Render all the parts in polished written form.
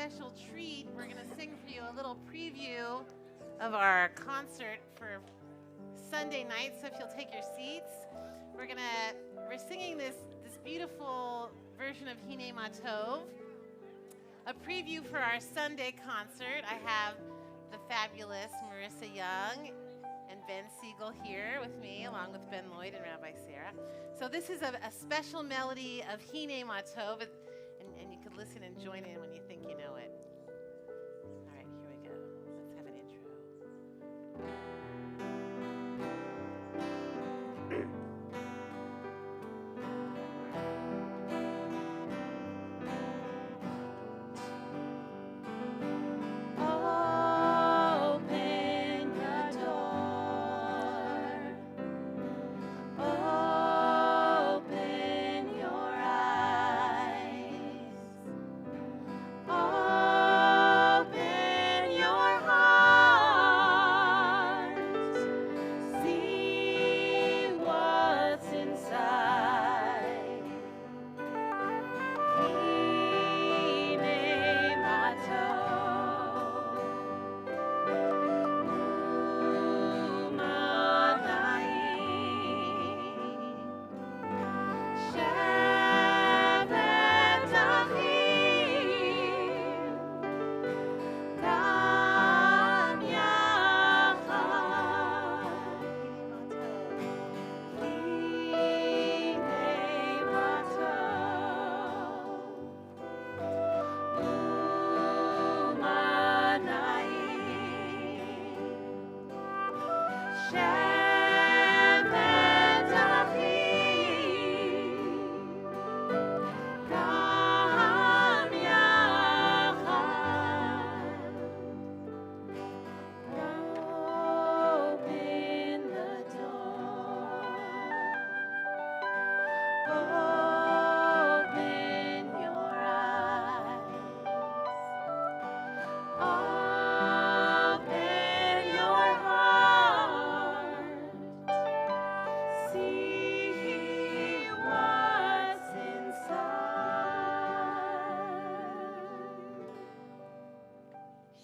special treat. We're going to sing for you a little preview of our concert for Sunday night. So if you'll take your seats, we're singing this beautiful version of Hine Ma Tov, a preview for our Sunday concert. I have the fabulous Marissa Young and Ben Siegel here with me, along with Ben Lloyd and Rabbi Sarah. So this is a special melody of Hine Ma Tov, and you can listen and join in when you think you know it. All right, here we go. Let's have an intro.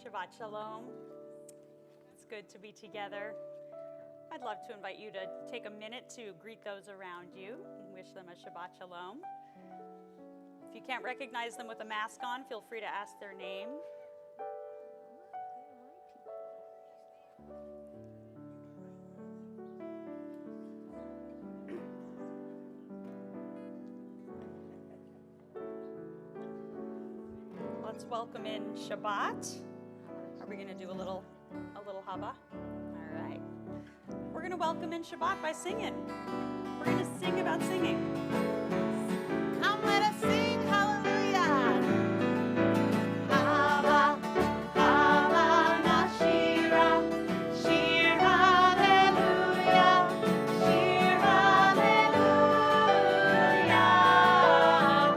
Shabbat Shalom. It's good to be together. I'd love to invite you to take a minute to greet those around you and wish them a Shabbat Shalom. If you can't recognize them with a mask on, feel free to ask their name. Let's welcome in Shabbat. Are we going to do a little haba? All right. We're going to welcome in Shabbat by singing. We're going to sing about singing. Come, let us sing hallelujah. Haba, haba, nashira, shir hallelujah, shir hallelujah.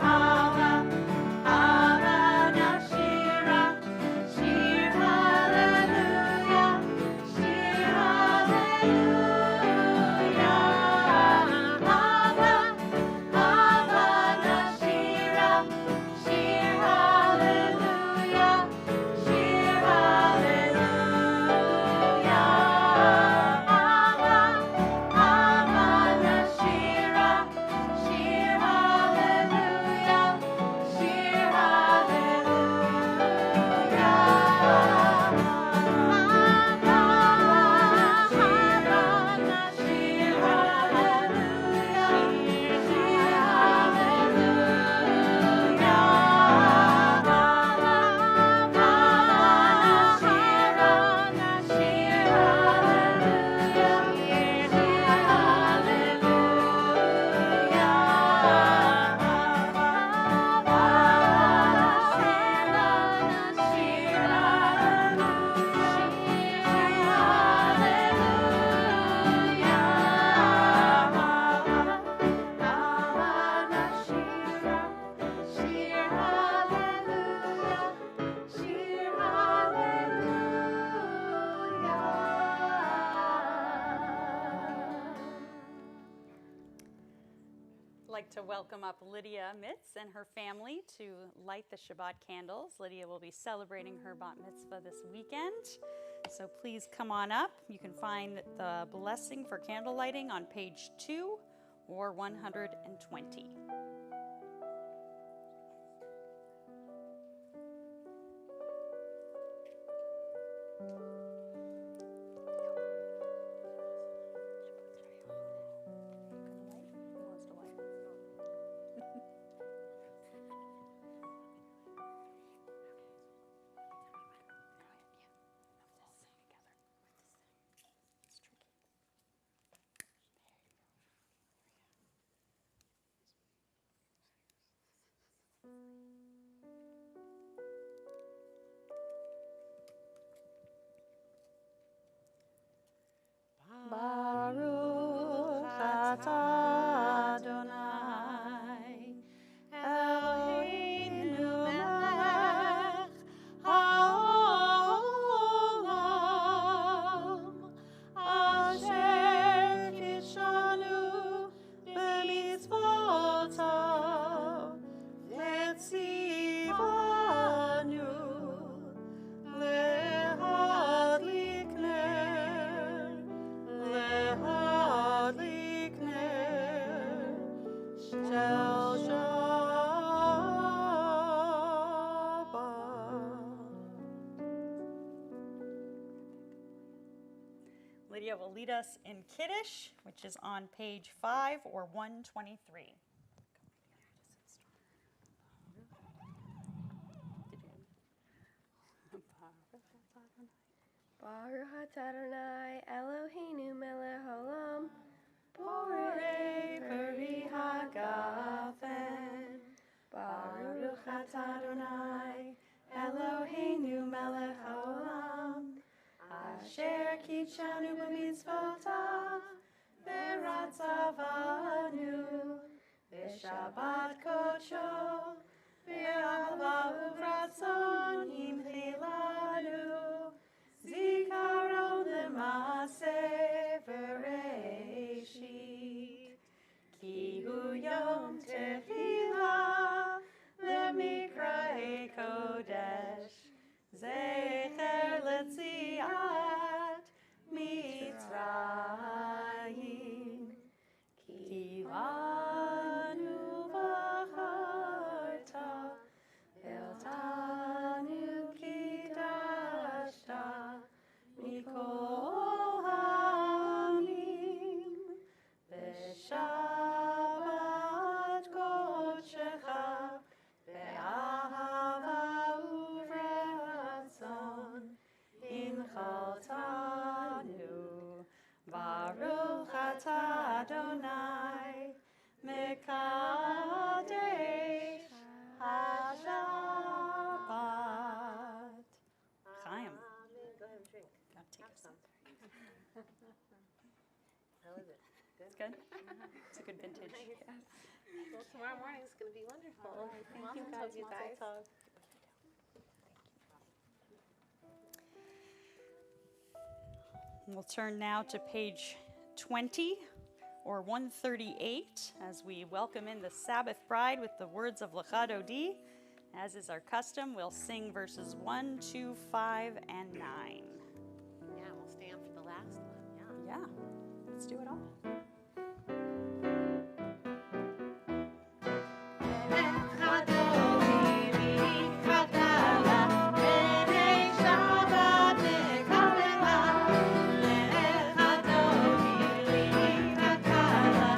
Haba, haba, nashira, shir hallelujah, shir hallelujah. Haba, haba. to welcome up Lydia Mitz and her family to light the Shabbat candles. Lydia will be celebrating her bat mitzvah this weekend, so please come on up. You can find the blessing for candle lighting on page 2 or 120. Baruch atah Adonai, Eloheinu melech haolam, asher kidshanu b'mitzvotav, v'tzivanu lehadlik ner, lehadlik ner shel Shabbat. Lydia will lead us in Kiddush, which is on page 5 or 123. Baruch atah Adonai, Eloheinu melech haolam, borei peri hagafen. Baruch atah Adonai, Eloheinu melech haolam, asher kidshanu b'mitzvotav, v'ratzavanu, v'shabbat kodsho, v'ahava uvratzon imchilanu, zikaron l'maaseh v'reishit, ki hu yom tefillah lemikra'e kodesh, zecher letziat Mitzrayim, ki banu v'charta, v'eltanu kidashta, mikol ha'amim, v'shabbat kodshecha, v'ahava uvratzon, inchaltanu. Baruch atah Adonai, mekadesh ha-Shabbat. Chaim. Go ahead and drink. Gotta take a sip. How is it? Good? It's good? It's a good vintage. Well, tomorrow morning is going to be wonderful. Thank you guys. Mazel tov. We'll turn now to page 20 or 138 as we welcome in the Sabbath bride with the words of Lecha Dodi. As is our custom, we'll sing verses 1, 2, 5, and 9. Yeah, we'll stand for the last one. Yeah. Yeah, let's do it all. Adonai,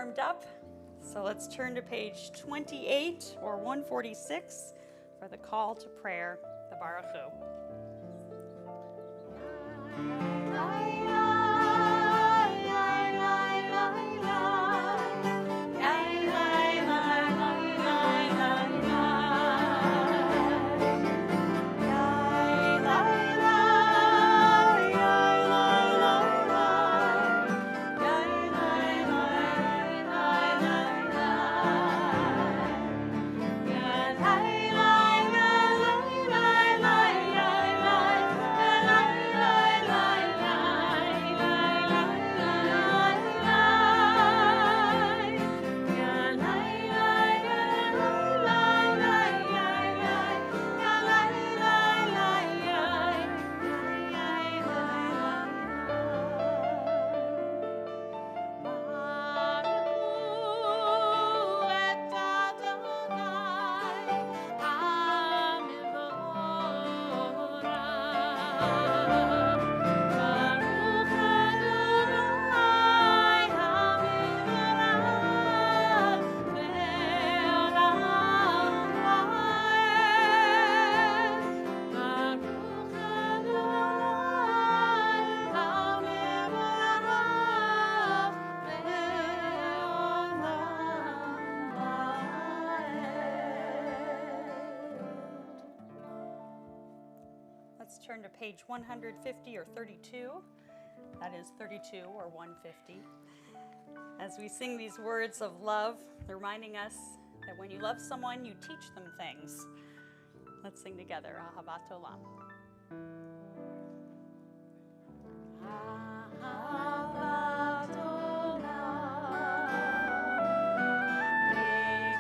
warmed up. So let's turn to page 28 or 146 for the call to prayer, the Baruch Hu. Let's turn to page 150 or 32. That is 32 or 150. As we sing these words of love, they're reminding us that when you love someone, you teach them things. Let's sing together, Ahavat Olam. Ahavat Olam, Beit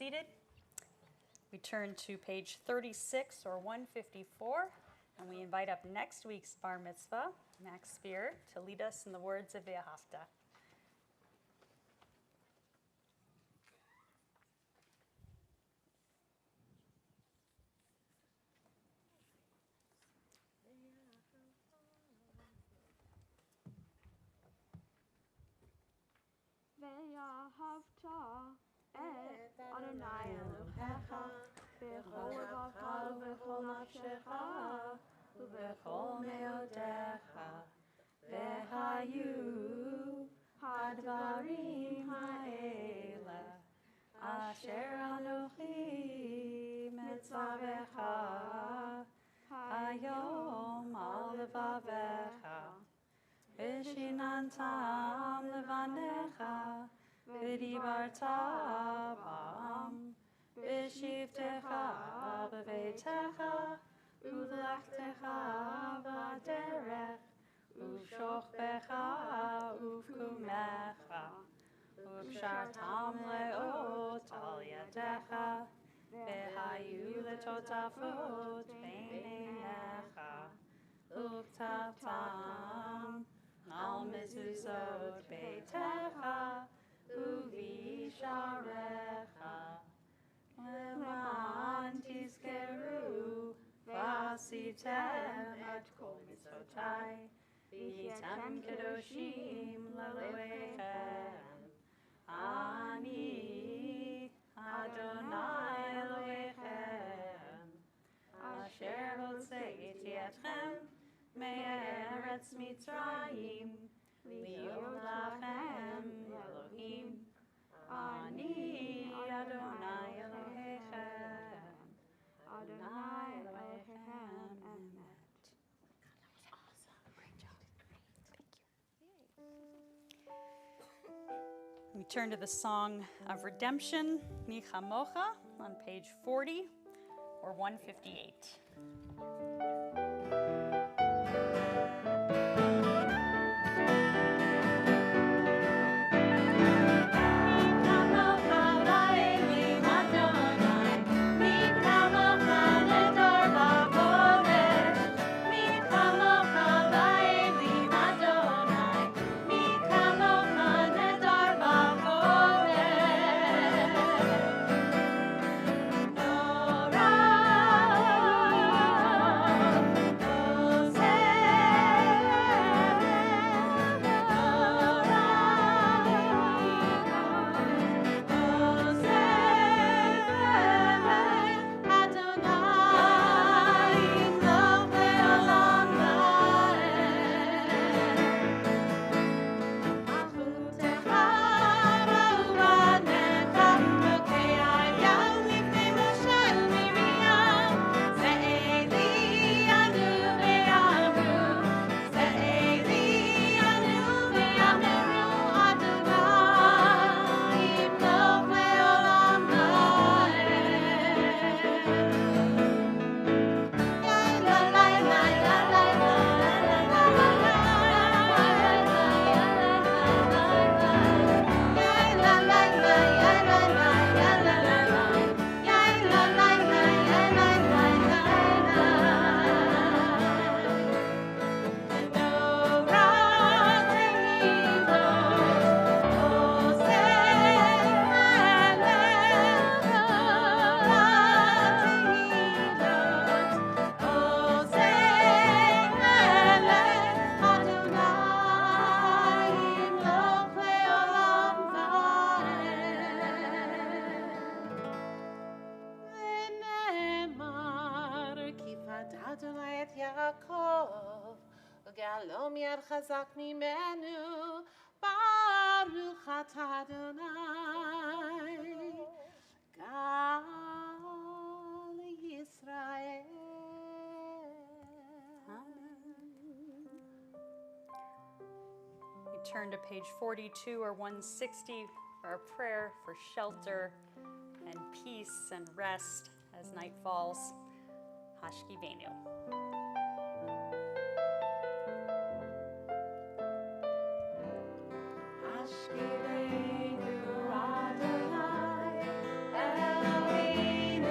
seated. We turn to page 36 or 154, and we invite up next week's bar mitzvah, Max Spear, to lead us in the words of Ve'ahavta. ואהבת את אדוני אלוהיך בכל לבבך ובכל נפשך ובכל מאודיך. והיו הדברים האלה אשר אנוכי מצווך היום על לבביך, ושיננתם לבניך, ודיברת בם, בשבתך בביתך, ובלכתך בדרך, ובשוכבך ובקומך, וקשרתם לאות על ידיך, והיו לטוטפות בין עיניך, וכתבתם על מזוזות ביתך ובשעריך, למען תזכרו ועשיתם את כל מצוותי, והייתם קדושים לאלוהיכם. אני אדוני אלוהיכם, אשר הוצאתי אתכם מארץ מצרים, להיות לכם אלוהים. אני אדוני אלוהיכם, אדוני אלוהיכם אמת. We turn to the Song of Redemption, Mi Chamocha, on page 40 or 158. וגאלו מיד חזק ממנו, ברוך אתה אדוני, גאל ישראל. We turn to page 42 or 160 for our prayer for shelter and peace and rest as night falls. Hashkivenu. Elohim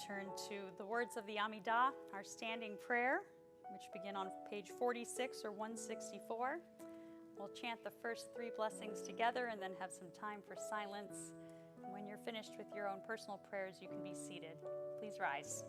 turn to the words of the Amidah, our standing prayer, which begin on page 46 or 164. We'll chant the first three blessings together and then have some time for silence. And when you're finished with your own personal prayers, you can be seated. Please rise.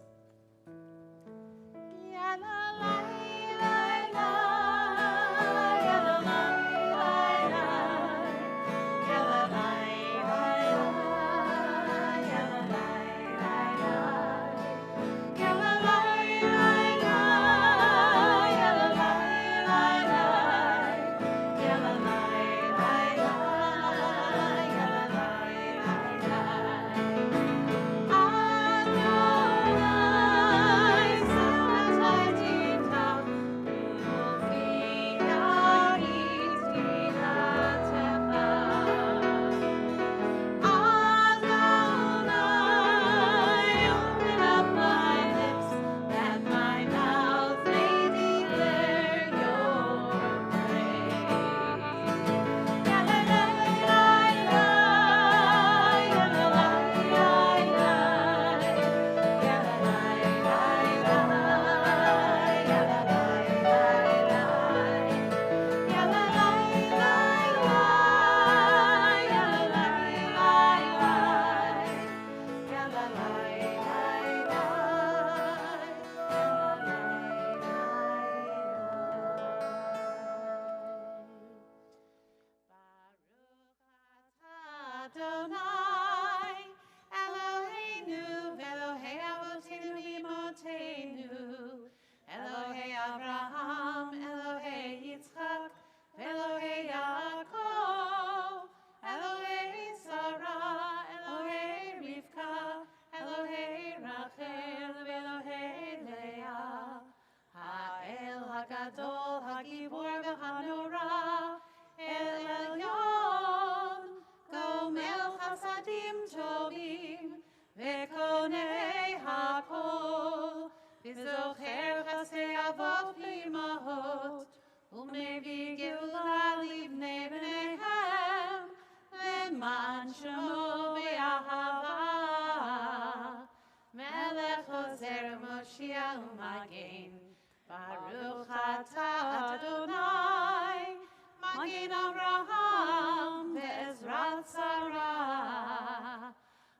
Baruch atah Adonai, Magen Avraham ve'ezrat Sarah.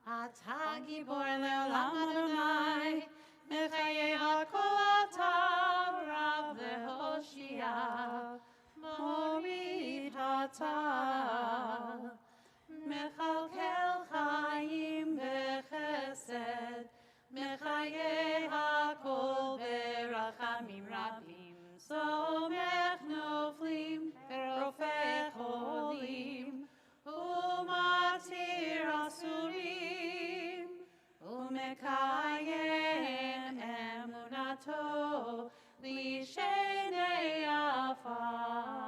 Atah gibor le'olam Adonai, Mechayei hakol atah rav ve'hoshia. Morid atah, Mechalkel chaim bechesed, Mechayei hakol berachamim rabim, Somech noflim verofech cholim, Umatir asurim, Umekayem emunato, Lishenei afar,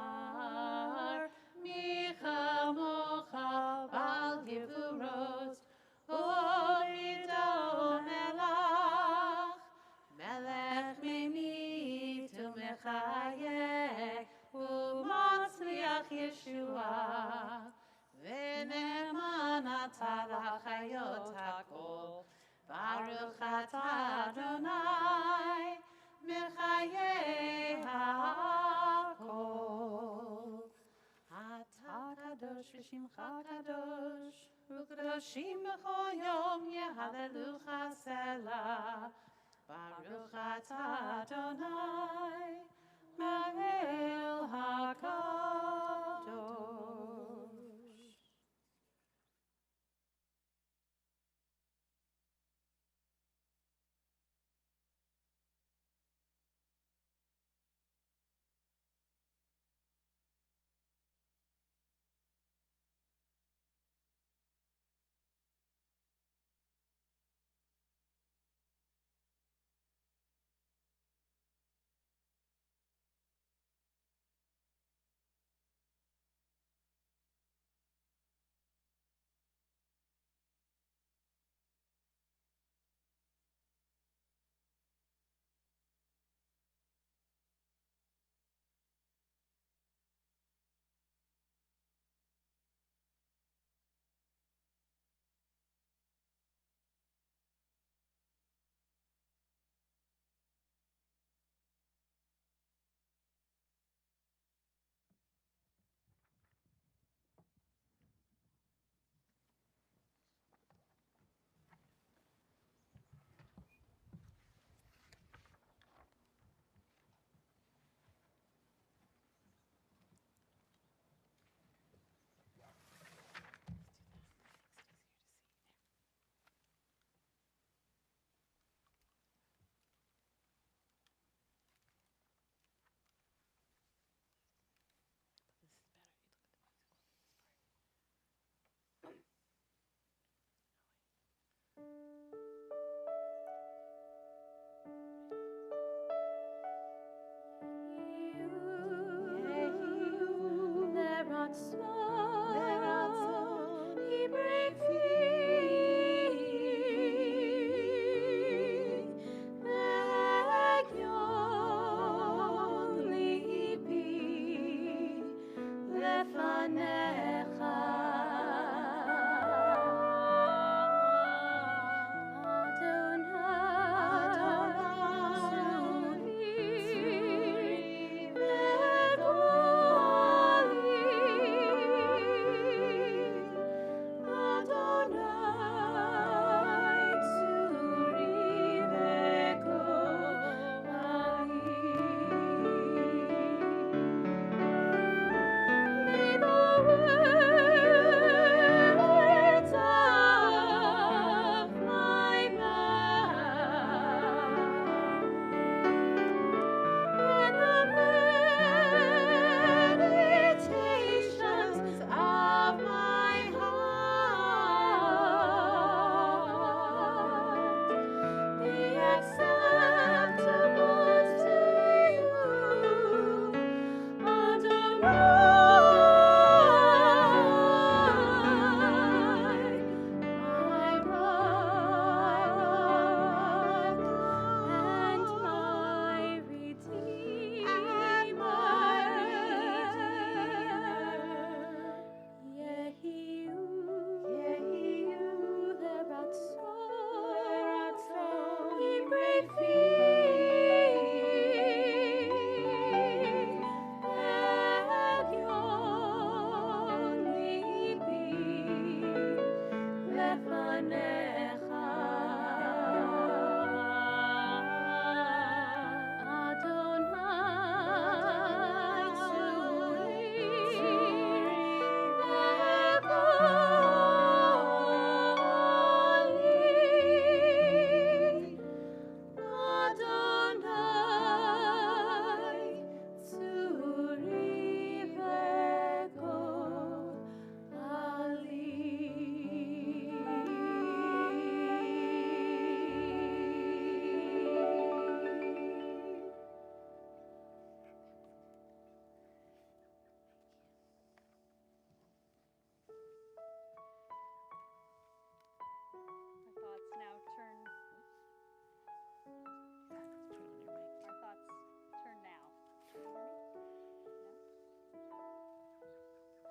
Michamocha bal gevurot, Orido melach, Melech memit umechayek, Umatzliach Yeshua, V'ne'eman atah l'chayot hakol, Baruch atah Adonai, Mechayei hakol. Atah kadosh v'shimcha kadosh, U'kadoshim b'chol yom yehalelucha selah. Baruch atah Adonai, Melech hakadosh.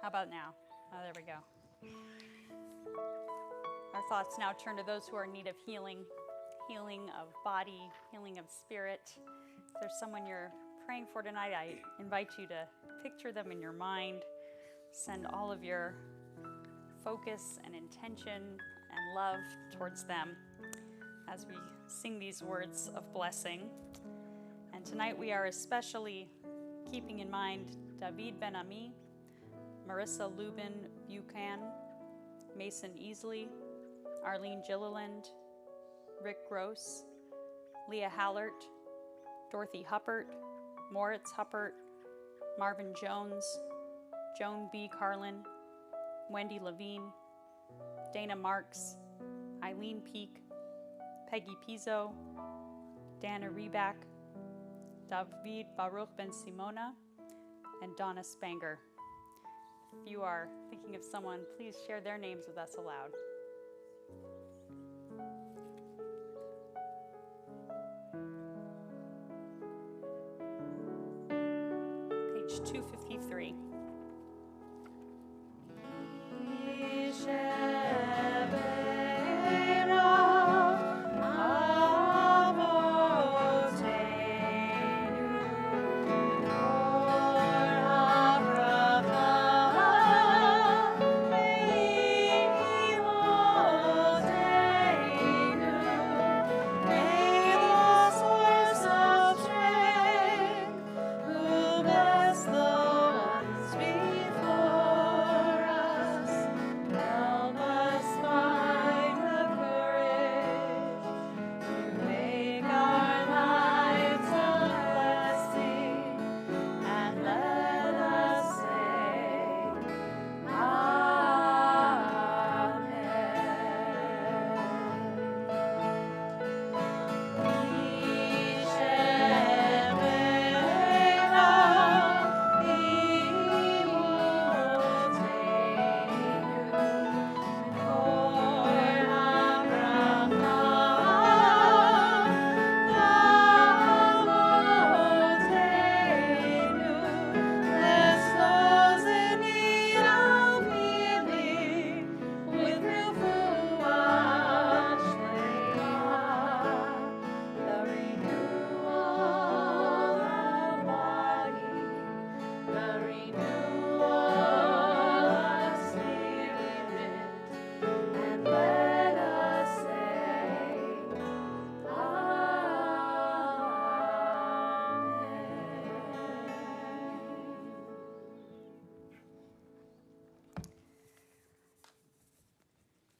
How about now? Oh, there we go. Our thoughts now turn to those who are in need of healing, healing of body, healing of spirit. If there's someone you're praying for tonight, I invite you to picture them in your mind. Send all of your focus and intention and love towards them as we sing these words of blessing. And tonight we are especially keeping in mind David Ben-Ami, Marissa Lubin Buchan, Mason Easley, Arlene Gilliland, Rick Gross, Leah Hallert, Dorothy Huppert, Moritz Huppert, Marvin Jones, Joan B. Carlin, Wendy Levine, Dana Marks, Eileen Peak, Peggy Pizzo, Dana Reback, David Baruch Ben Simona, and Donna Spanger. If you are thinking of someone, please share their names with us aloud. Page 253.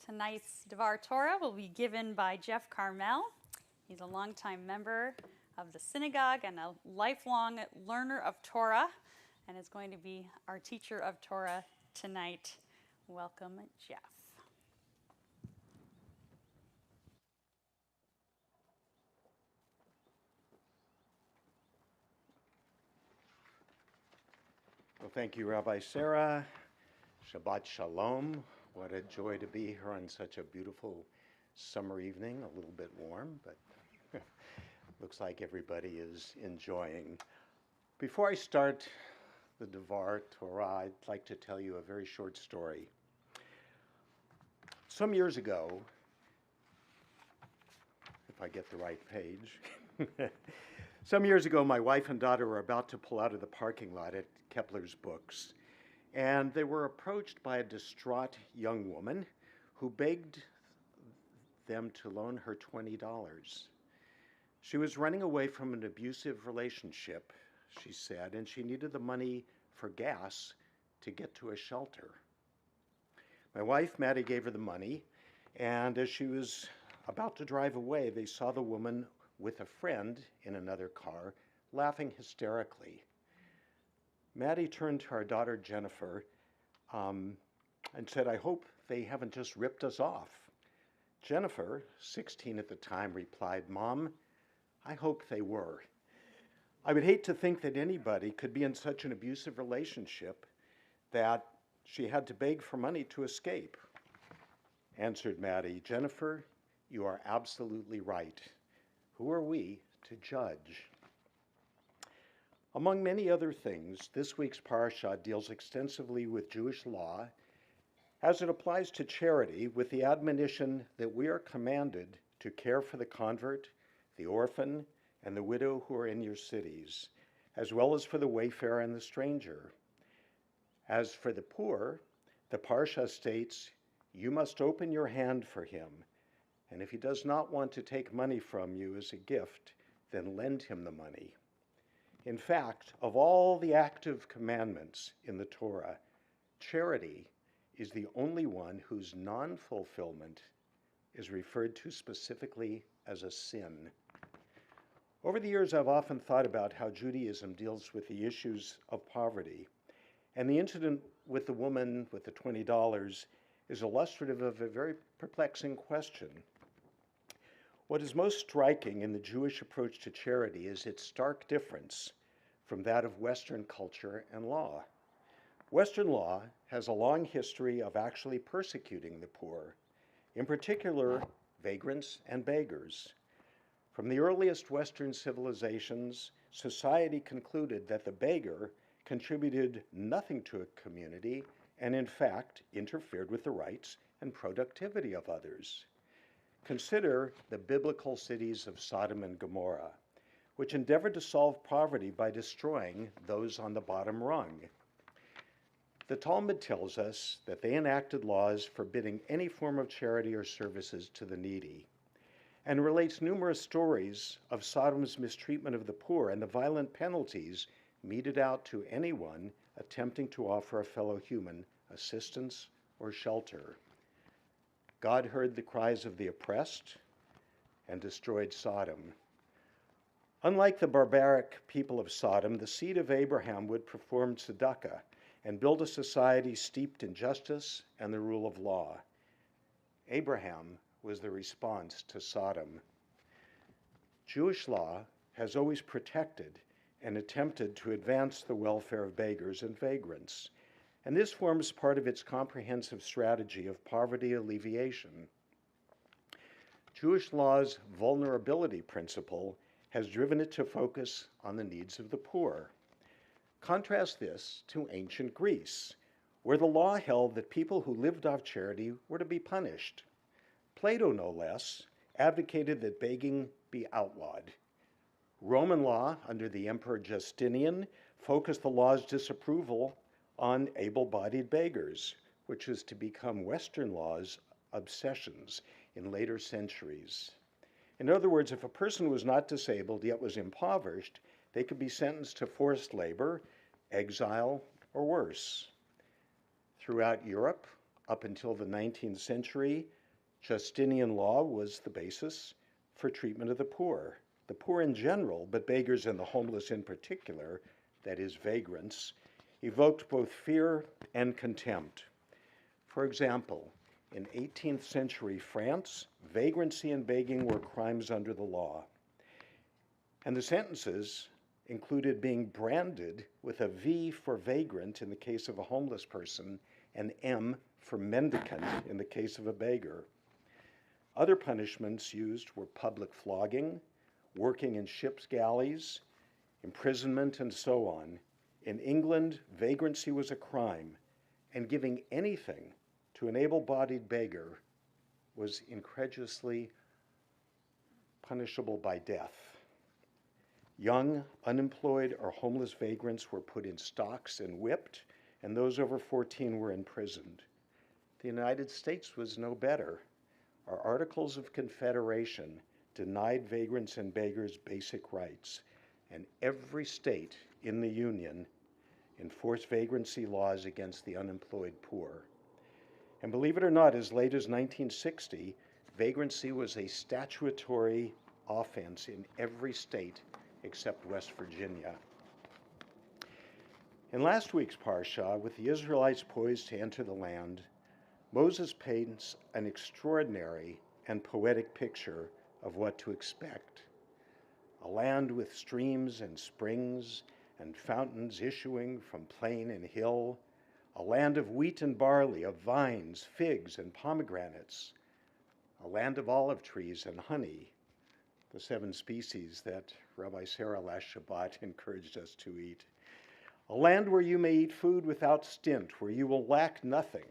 Tonight's Devar Torah will be given by Jeff Carmel. He's a longtime member of the synagogue and a lifelong learner of Torah, and is going to be our teacher of Torah tonight. Welcome, Jeff. Well, thank you, Rabbi Sarah. Shabbat Shalom. What a joy to be here on such a beautiful summer evening, a little bit warm, but looks like everybody is enjoying. Before I start the Devar Torah, I'd like to tell you a very short story. Some years ago, if I get the right page, some years ago, my wife and daughter were about to pull out of the parking lot at Kepler's Books, and they were approached by a distraught young woman who begged them to loan her $20. She was running away from an abusive relationship, she said, and she needed the money for gas to get to a shelter. My wife, Maddie, gave her the money, and as she was about to drive away, they saw the woman with a friend in another car, laughing hysterically. Maddie turned to our daughter, Jennifer, and said, "I hope they haven't just ripped us off." Jennifer, 16 at the time, replied, "Mom, I hope they were. I would hate to think that anybody could be in such an abusive relationship that she had to beg for money to escape." Answered Maddie, "Jennifer, you are absolutely right. Who are we to judge?" Among many other things, this week's parasha deals extensively with Jewish law as it applies to charity, with the admonition that we are commanded to care for the convert, the orphan, and the widow who are in your cities, as well as for the wayfarer and the stranger. As for the poor, the parsha states, you must open your hand for him, and if he does not want to take money from you as a gift, then lend him the money. In fact, of all the active commandments in the Torah, charity is the only one whose non-fulfillment is referred to specifically as a sin. Over the years, I've often thought about how Judaism deals with the issues of poverty, and the incident with the woman with the $20 is illustrative of a very perplexing question. What is most striking in the Jewish approach to charity is its stark difference from that of Western culture and law. Western law has a long history of actually persecuting the poor, in particular, vagrants and beggars. From the earliest Western civilizations, society concluded that the beggar contributed nothing to a community and, in fact, interfered with the rights and productivity of others. Consider the biblical cities of Sodom and Gomorrah, which endeavored to solve poverty by destroying those on the bottom rung. The Talmud tells us that they enacted laws forbidding any form of charity or services to the needy, and relates numerous stories of Sodom's mistreatment of the poor and the violent penalties meted out to anyone attempting to offer a fellow human assistance or shelter. God heard the cries of the oppressed and destroyed Sodom. Unlike the barbaric people of Sodom, the seed of Abraham would perform tzedakah and build a society steeped in justice and the rule of law. Abraham was the response to Sodom. Jewish law has always protected and attempted to advance the welfare of beggars and vagrants, and this forms part of its comprehensive strategy of poverty alleviation. Jewish law's vulnerability principle has driven it to focus on the needs of the poor. Contrast this to ancient Greece, where the law held that people who lived off charity were to be punished. Plato, no less, advocated that begging be outlawed. Roman law, under the Emperor Justinian, focused the law's disapproval on able-bodied beggars, which was to become Western law's obsessions in later centuries. In other words, if a person was not disabled yet was impoverished, they could be sentenced to forced labor, exile, or worse. Throughout Europe, up until the 19th century, Justinian law was the basis for treatment of the poor in general, but beggars and the homeless in particular, that is, vagrants, evoked both fear and contempt. For example, in 18th century France, vagrancy and begging were crimes under the law. And the sentences included being branded with a V for vagrant in the case of a homeless person and M for mendicant in the case of a beggar. Other punishments used were public flogging, working in ship's galleys, imprisonment, and so on. In England, vagrancy was a crime, and giving anything to an able-bodied beggar was incredulously punishable by death. Young, unemployed, or homeless vagrants were put in stocks and whipped, and those over 14 were imprisoned. The United States was no better. Our Articles of Confederation denied vagrants and beggars basic rights, and every state in the Union enforced vagrancy laws against the unemployed poor. And believe it or not, as late as 1960, vagrancy was a statutory offense in every state except West Virginia. In last week's Parsha, with the Israelites poised to enter the land, Moses paints an extraordinary and poetic picture of what to expect. A land with streams and springs and fountains issuing from plain and hill, a land of wheat and barley, of vines, figs, and pomegranates, a land of olive trees and honey, the 7 species that Rabbi Sarah last Shabbat encouraged us to eat. A land where you may eat food without stint, where you will lack nothing.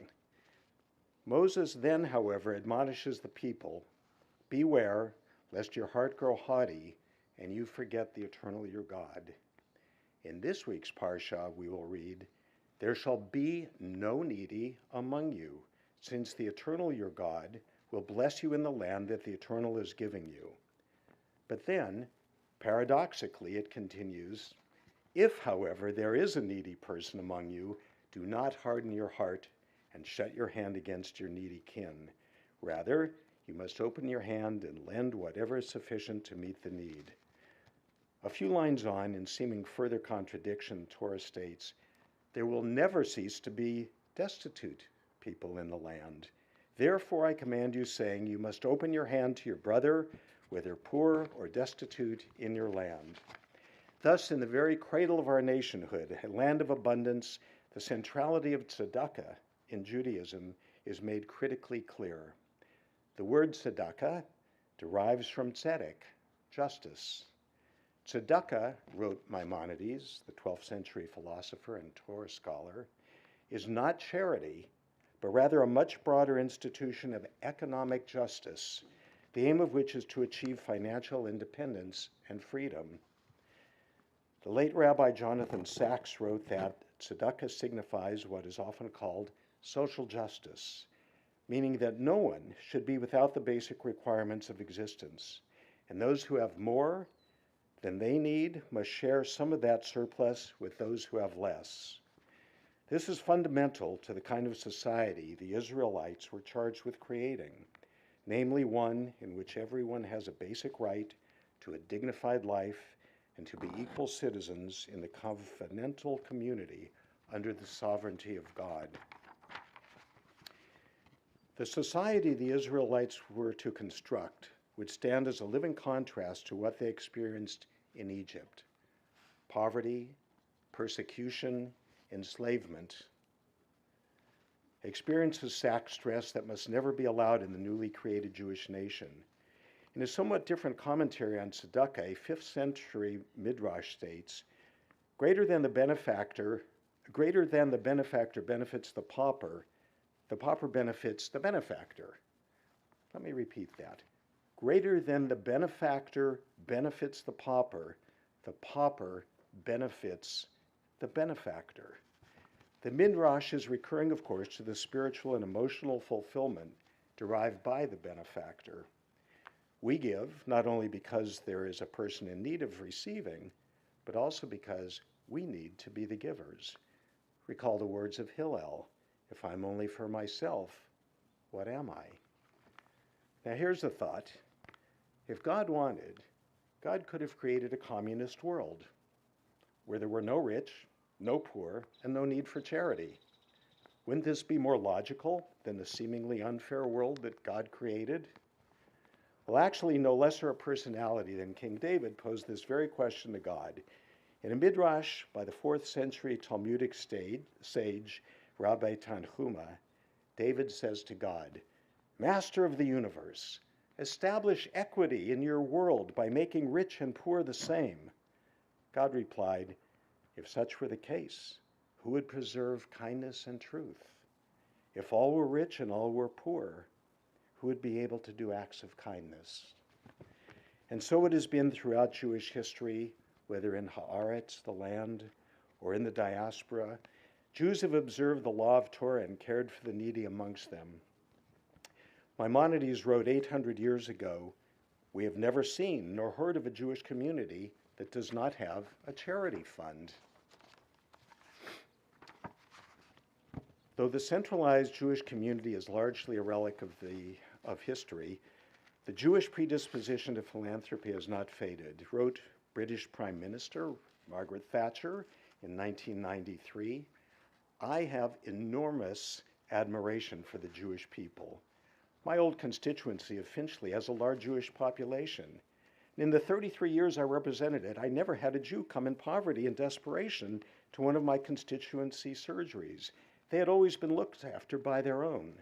Moses then, however, admonishes the people, beware lest your heart grow haughty and you forget the eternal your God. In this week's Parsha, we will read, there shall be no needy among you, since the eternal your God will bless you in the land that the eternal is giving you. But then, paradoxically, it continues, if, however, there is a needy person among you, do not harden your heart and shut your hand against your needy kin. Rather, you must open your hand and lend whatever is sufficient to meet the need. A few lines on, in seeming further contradiction, Torah states, there will never cease to be destitute people in the land. Therefore I command you, saying, you must open your hand to your brother, whether poor or destitute in your land. Thus, in the very cradle of our nationhood, a land of abundance, the centrality of tzedakah in Judaism is made critically clear. The word tzedakah derives from tzedek, justice. Tzedakah, wrote Maimonides, the 12th century philosopher and Torah scholar, is not charity, but rather a much broader institution of economic justice, the aim of which is to achieve financial independence and freedom. The late Rabbi Jonathan Sachs wrote that tzedakah signifies what is often called social justice, meaning that no one should be without the basic requirements of existence, and those who have more than they need must share some of that surplus with those who have less. This is fundamental to the kind of society the Israelites were charged with creating, namely one in which everyone has a basic right to a dignified life and to be equal citizens in the covenantal community under the sovereignty of God. The society the Israelites were to construct would stand as a living contrast to what they experienced in Egypt: poverty, persecution, enslavement. Experiences Sachs stress that must never be allowed in the newly created Jewish nation. In a somewhat different commentary on tzedakah, a 5th century midrash states, greater than the benefactor benefits the pauper benefits the benefactor. Let me repeat that. Greater than the benefactor benefits the pauper benefits the benefactor. The midrash is recurring, of course, to the spiritual and emotional fulfillment derived by the benefactor. We give not only because there is a person in need of receiving, but also because we need to be the givers. Recall the words of Hillel, if I'm only for myself, what am I? Now here's the thought. If God wanted, God could have created a communist world where there were no rich, no poor, and no need for charity. Wouldn't this be more logical than the seemingly unfair world that God created? Well, actually, no lesser a personality than King David posed this very question to God. In a midrash by the 4th century Talmudic sage, Rabbi Tanhuma, David says to God, Master of the universe, establish equity in your world by making rich and poor the same. God replied, if such were the case, who would preserve kindness and truth? If all were rich and all were poor, who would be able to do acts of kindness? And so it has been throughout Jewish history, whether in Haaretz, the land, or in the diaspora. Jews have observed the law of Torah and cared for the needy amongst them. Maimonides wrote 800 years ago, we have never seen nor heard of a Jewish community that does not have a charity fund. Though the centralized Jewish community is largely a relic of history, the Jewish predisposition to philanthropy has not faded, wrote British Prime Minister Margaret Thatcher in 1993. I have enormous admiration for the Jewish people. My old constituency of Finchley has a large Jewish population. In the 33 years I represented it, I never had a Jew come in poverty and desperation to one of my constituency surgeries. They had always been looked after by their own.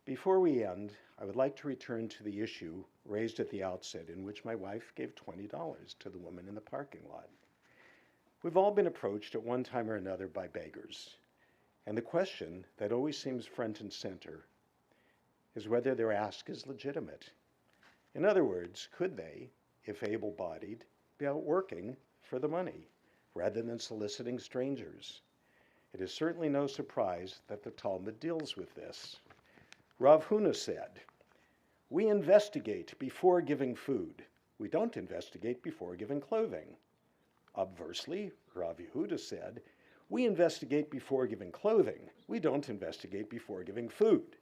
Before we end, I would like to return to the issue raised at the outset in which my wife gave $20 to the woman in the parking lot. We've all been approached at one time or another by beggars, and the question that always seems front and center is whether their ask is legitimate. In other words, could they, if able-bodied, be out working for the money rather than soliciting strangers? It is certainly no surprise that the Talmud deals with this. Rav Huna said, "We investigate before giving food. We don't investigate before giving clothing." Obversely, Rav Yehuda said, "We investigate before giving clothing. We don't investigate before giving food."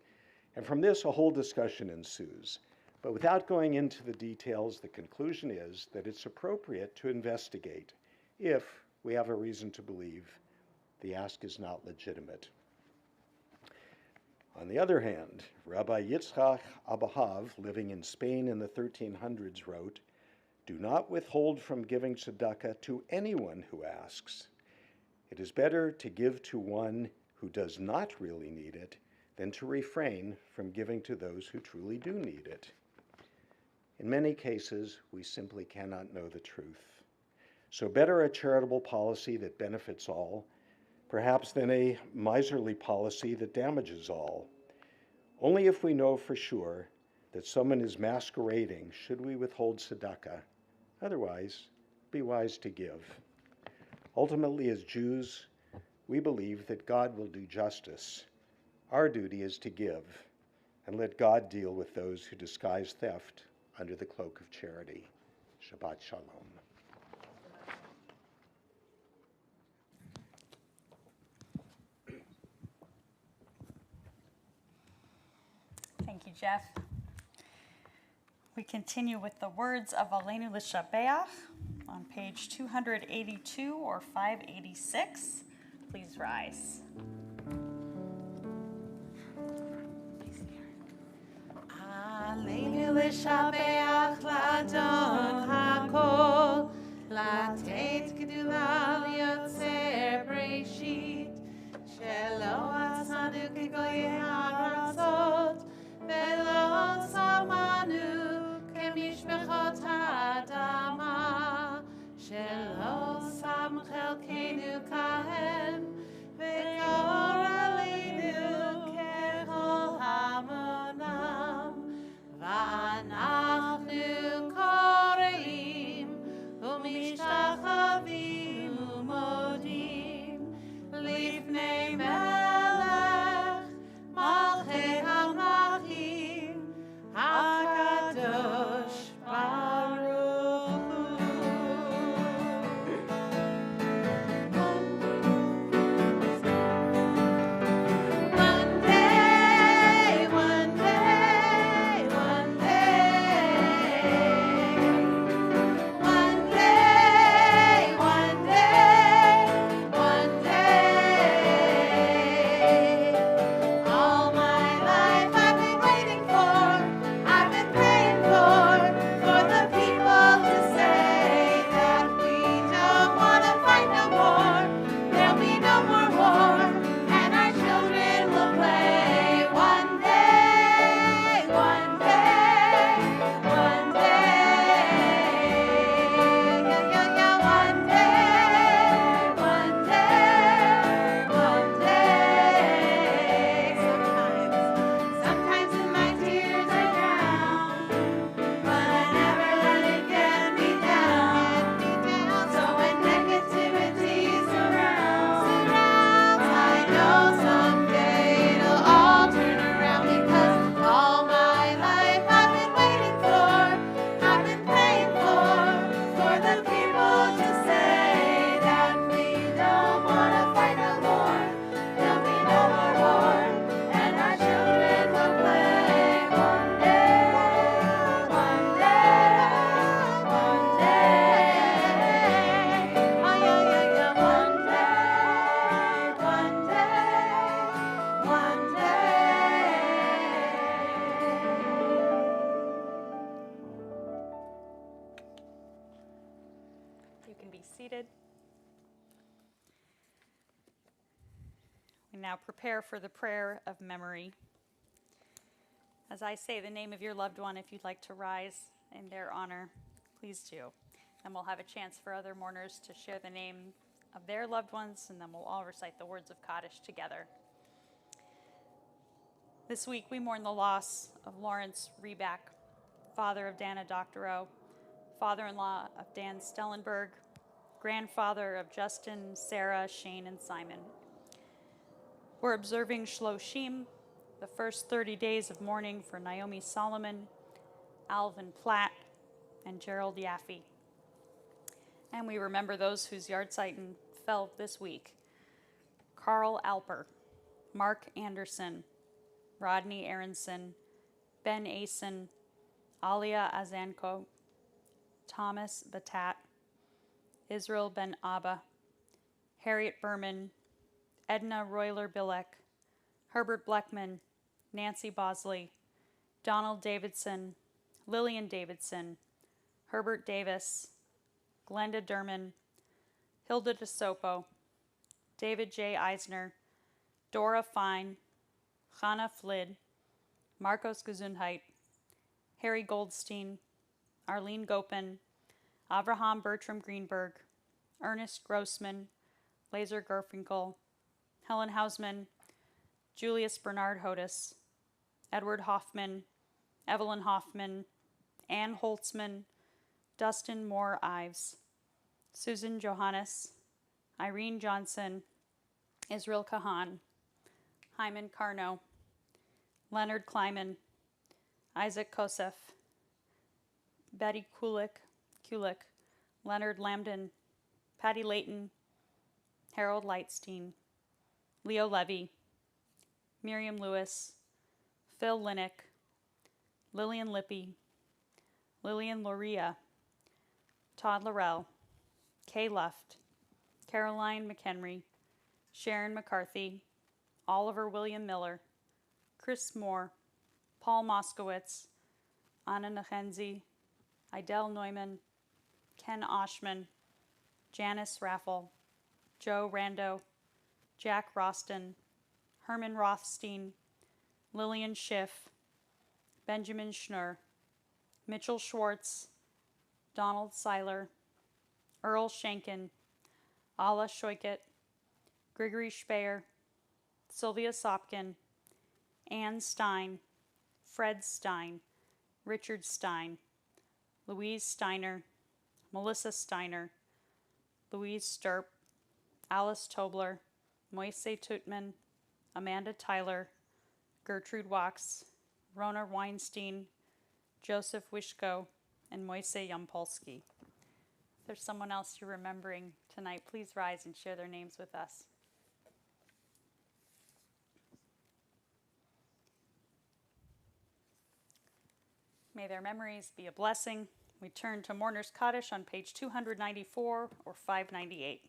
And from this, a whole discussion ensues. But without going into the details, the conclusion is that it's appropriate to investigate if we have a reason to believe the ask is not legitimate. On the other hand, Rabbi Yitzchak Abahav, living in Spain in the 1300s, wrote, "Do not withhold from giving tzedakah to anyone who asks. It is better to give to one who does not really need it than to refrain from giving to those who truly do need it." In many cases, we simply cannot know the truth. So better a charitable policy that benefits all, perhaps, than a miserly policy that damages all. Only if we know for sure that someone is masquerading should we withhold tzedakah. Otherwise, be wise to give. Ultimately, as Jews, we believe that God will do justice. Our duty is to give and let God deal with those who disguise theft under the cloak of charity. Shabbat Shalom. Thank you, Jeff. We continue with the words of Aleinu L'Shabeach on page 282 or 586. Please rise. Aleinu l'shabeach l'Adon hakol, לתת גדולה ליוצר בראשית, שלא עשנו כגויי הארצות, ולא שמנו כמשפחות האדמה, שלא שם חלקנו כהם, וגור עלינו ככל המונם, ואנחנו קוראים ומשתחווים ומודים לפני מלך מלכי המלכים הקדוש ברוך We now prepare for the prayer of memory. As I say the name of your loved one, if you'd like to rise in their honor, please do. And we'll have a chance for other mourners to share the name of their loved ones, and then we'll all recite the words of Kaddish together. This week we mourn the loss of Lawrence Reback, father of Dana Doctorow, father-in-law of Dan Stellenberg, grandfather of Justin, Sarah, Shane, and Simon. We're observing Shloshim, the first 30 days of mourning for Naomi Solomon, Alvin Platt, and Gerald Yaffe. And we remember those whose yahrzeit fell this week: Carl Alper, Mark Anderson, Rodney Aronson, Ben Asen, Alia Azanko, Thomas Batat, Israel Ben Abba, Harriet Berman, Edna Royler-Bilek, Herbert Bleckman, Nancy Bosley, Donald Davidson, Lillian Davidson, Herbert Davis, Glenda Derman, Hilda DeSopo, David J. Eisner, Dora Fine, Chana Flid, Marcos Gesundheit, Harry Goldstein, Arlene Gopin, Avraham Bertram Greenberg, Ernest Grossman, Laser Gerfinkel, Helen Hausman, Julius Bernard Hodis, Edward Hoffman, Evelyn Hoffman, Ann Holtzman, Dustin Moore Ives, Susan Johannes, Irene Johnson, Israel Kahan, Hyman Carno, Leonard Kleiman, Isaac Kosef, Betty Kulik, Leonard Lambden, Patty Layton, Harold Lightstein, Leo Levy, Miriam Lewis, Phil Linick, Lillian Lippy, Lillian Loria, Todd Laurel, Kay Luft, Caroline McHenry, Sharon McCarthy, Oliver William Miller, Chris Moore, Paul Moskowitz, Anna Nachenzi, Idel Neumann, Ken Oshman, Janice Raffel, Joe Rando, Jack Roston, Herman Rothstein, Lillian Schiff, Benjamin Schnur, Mitchell Schwartz, Donald Seiler, Earl Schenken, Alla Schoikett, Gregory Speyer, Sylvia Sopkin, Ann Stein, Fred Stein, Richard Stein, Louise Steiner, Melissa Steiner, Louise Sturp, Alice Tobler, Moise Tutman, Amanda Tyler, Gertrude Wax, Rona Weinstein, Joseph Wishko, and Moise Yampolsky. If there's someone else you're remembering tonight, please rise and share their names with us. May their memories be a blessing. We turn to Mourner's Kaddish on page 294 or 598.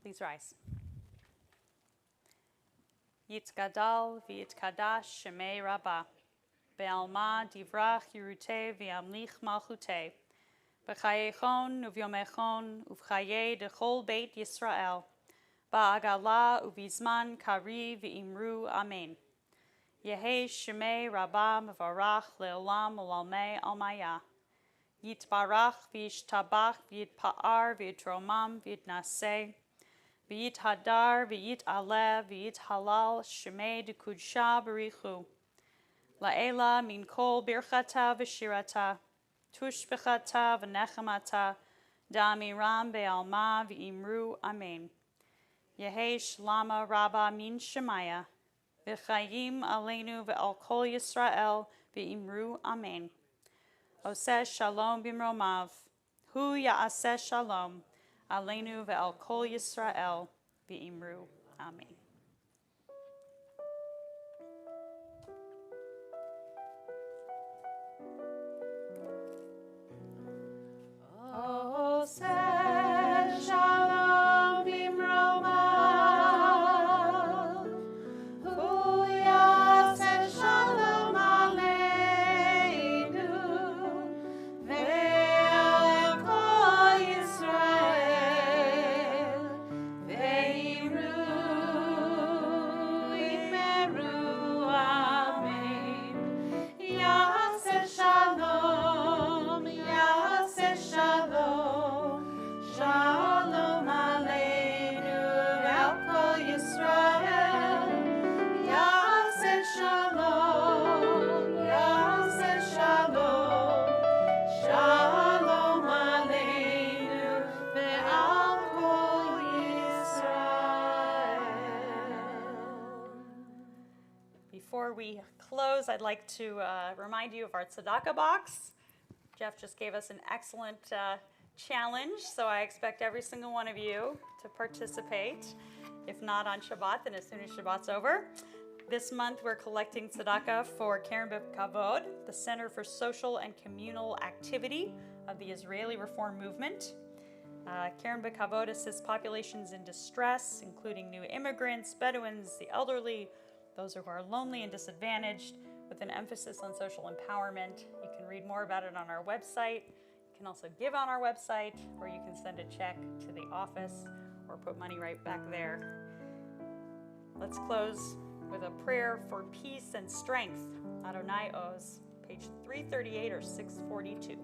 Please rise. Yitzgadal v'yitkadash shemei Rabbah, be'alma divrach yiruteh v'yamlich malchuteh, b'chayechon uvyomechon uv'chayei dechol beit Yisrael, ba'agala uvizman kari v'imru amen. Yehei shemei Rabbah mevarach le'olam u'lalmei almaya. Yitbarach v'yishtabach v'yitpa'ar v'yitromam v'yitnaseh. V'yit hadar, v'yit aleh, v'yit halal, shemei d'kudsha b'richu. La'ela min kol birchata v'shirata, tushbechata v'nechamata, da'amiram be'alma v'imru amen. Yehei shlama rabba min shemaya, v'chayim aleinu ve'al kol Yisrael v'imru amen. Oseh shalom b'mromav, hu ya'aseh shalom, Aleinu ve'al kol Yisrael v'imru. Amen. Oseh shalom b'mromav, hu yaseh shalom aleinu ve'al kol Yisrael ve'imru close, I'd like to remind you of our tzedakah box. Jeff just gave us an excellent challenge, so I expect every single one of you to participate. If not on Shabbat, then as soon as Shabbat's over. This month, we're collecting tzedakah for Keren B'Kavod, the Center for Social and Communal Activity of the Israeli Reform Movement. Keren B'Kavod assists populations in distress, including new immigrants, Bedouins, the elderly, those who are lonely and disadvantaged, with an emphasis on social empowerment. You can read more about it on our website. You can also give on our website, or you can send a check to the office or put money right back there. Let's close with a prayer for peace and strength. Adonai Oz, page 338 or 642.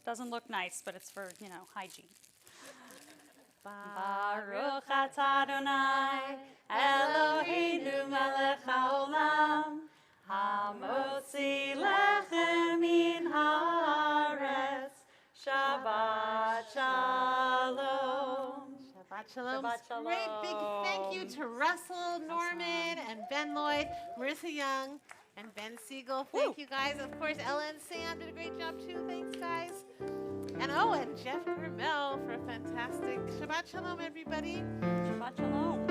Doesn't look nice, but it's for, hygiene. Baruch atah Adonai, Eloheinu melech haolam, hamotzi lechem min haaretz, Shabbat shalom. Shabbat shalom. Shabbat shalom. Great big thank you to Russell, Norman, and Ben Lloyd, Marissa Young, and Ben Siegel. Thank you guys. Of course, Ella and Sam did a great job too. Thanks, guys. And Jeff Carmel for a fantastic Shabbat shalom, everybody. Shabbat shalom.